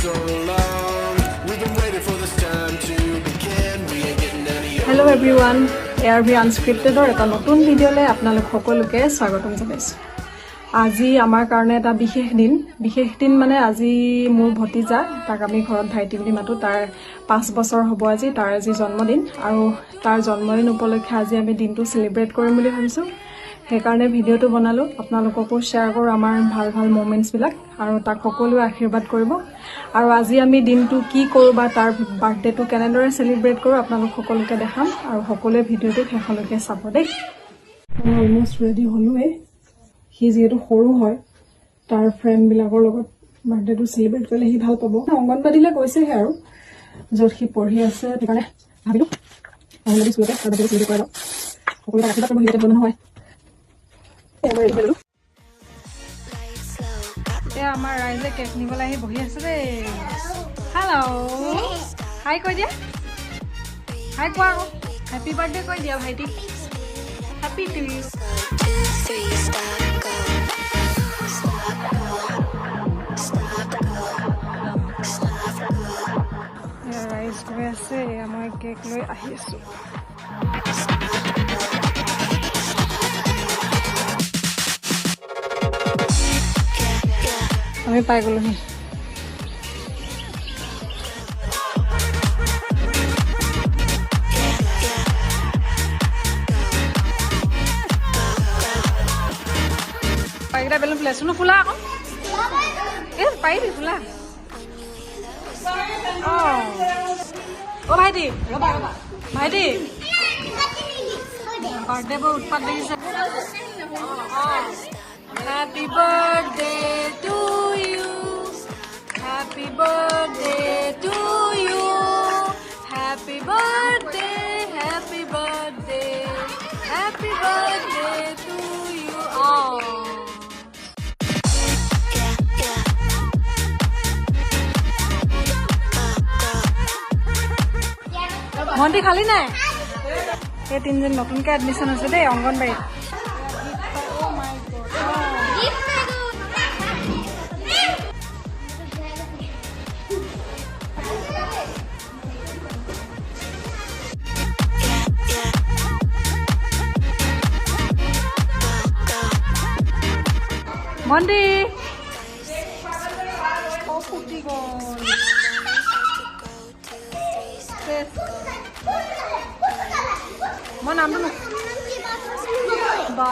so long. We've been waiting for this time to begin. We ain't getting any younger. Hello everyone, ARV Unscripted এটা নতুন ভিডিঅ'লে আপোনালোক সকলোকে স্বাগতম জনাইছো। আজি আমাৰ কাৰণে এটা বিশেষ দিন মানে আজি মোৰ ভতিজা তাক আমি ঘৰত ভাইটি বুলি মাতো তাৰ 5 বছৰ হ'ব আজি তাৰ আজি জন্মদিন আৰু তাৰ জন্মদিন উপলক্ষে আজি আমি দিনটো সেলিব্ৰেট কৰিম বুলি ভাবিছো। সেইকাৰণে ভিডিঅ'টো বনালো আপোনালোককো শ্বেয়াৰ কৰো আমাৰ ভাল মোমেন্টছ বিলাক আৰু তাক সকলোৱে আশীৰ্বাদ কৰিব আৰু আজি আমি দিনটো কি কৰো বা তাৰ বাৰ্থডেটো কেনেদৰে সেলিব্ৰেট কৰো আপোনালোক সকলোকে দেখাম আৰু সকলোৱে ভিডিঅ'টো শেষলৈকে চাব দেই। মই অলমোষ্ট ৰেডি হলোৱে। হি যেহেতু সৰু হয় তাৰ ফ্ৰেণ্ড বিলাকৰ লগত বাৰ্থডেটো সেলিব্ৰেট কৰিলে হি ভাল পাব। অংগনবাড়ীলৈ গৈছেহে আৰু য'ত সি পঢ়ি আছে সেইকাৰণে ভাবিলো অংগনবাড়ী স্কুলতে বাৰ্থডেটো সেলিব্ৰেট কৰা সকলোকে আশীৰ্বাদ কৰিব হিতে নহয়। এতিয়া আমাৰ ৰাইজে কেক নিবলৈ আহি বহি আছে দেই। হেল্ল' হাই কৈ দিয়া, হাই কোৱা আকৌ, হেপী বাৰ্থডে কৈ দিয়া ভাইটি, হেপী টু ইউ। ৰাইজ গৈ আছে, মই কেক লৈ আহি আছো। আমি পাই গলোহি। পাইকেইটা বেলুন ফুলাইছো ন, ফুলা আকৌ পাৰিবি ফুলা। অ ভাইটি ভাইটি বাৰ্থডে বৰ উৎপাত দেখিছে। Happy birthday to you. Happy birthday to you. Happy birthday, happy birthday. Happy birthday to you. Oh. ভণ্টি খালি নাই? এই তিনজন নতুনকে এডমিশ্যন হৈছে দেই অংগনবাড়ীত। ভণ্টি ফুটি গ'ল। মই নামটো বা